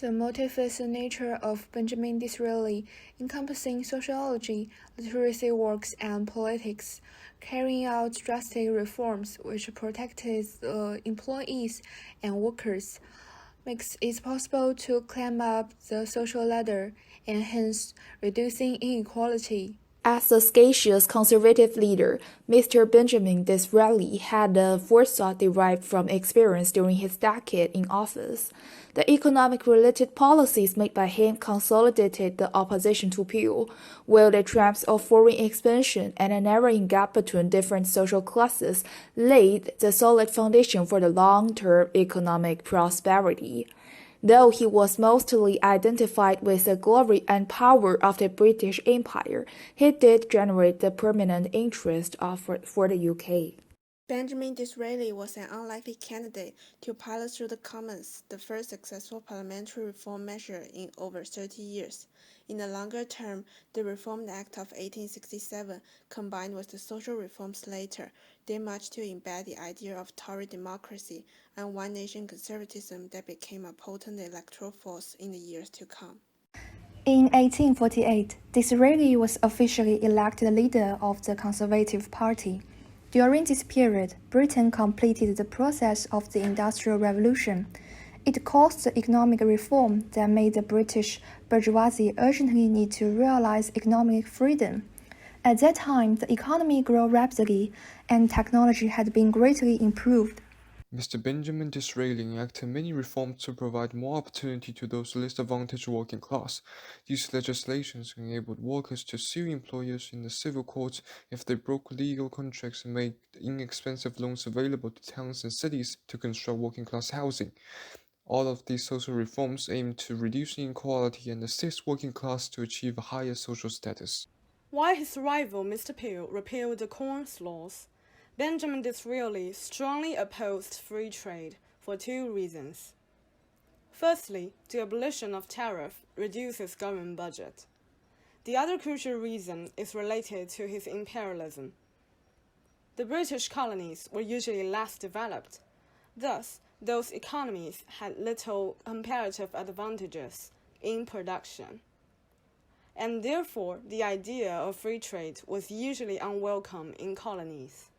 The multifaceted nature of Benjamin Disraeli, encompassing sociology, literacy works, and politics, carrying out drastic reforms which protected employees and workers, makes it possible to climb up the social ladder and hence reducing inequality. As a sagacious conservative leader, Mr. Benjamin Disraeli had a foresight derived from experience during his decade in office. The economic-related policies made by him consolidated the opposition to Peel, while the trends of foreign expansion and a narrowing gap between different social classes laid the solid foundation for the long-term economic prosperity. Though he was mostly identified with the glory and power of the British Empire, he did generate the permanent interest for the UK. Benjamin Disraeli was an unlikely candidate to pilot through the Commons, the first successful parliamentary reform measure in over 30 years. In the longer term, the Reformed Act of 1867, combined with the social reforms later, did much to embed the idea of Tory democracy and one-nation conservatism that became a potent electoral force in the years to come. In 1848, Disraeli was officially elected leader of the Conservative Party. During this period, Britain completed the process of the Industrial Revolution. It caused the economic reform that made the British bourgeoisie urgently need to realize economic freedom. At that time, the economy grew rapidly and technology had been greatly improved. Mr. Benjamin Disraeli enacted many reforms to provide more opportunity to those less advantaged working class. These legislations enabled workers to sue employers in the civil courts if they broke legal contracts and made inexpensive loans available to towns and cities to construct working class housing. All of these social reforms aimed to reduce inequality and assist working class to achieve a higher social status. While his rival Mr. Peel repealed the Corn Laws, Benjamin Disraeli strongly opposed free trade for two reasons. Firstly, the abolition of tariff reduces government budget. The other crucial reason is related to his imperialism. The British colonies were usually less developed. Thus, those economies had little comparative advantages in production. And therefore, the idea of free trade was usually unwelcome in colonies.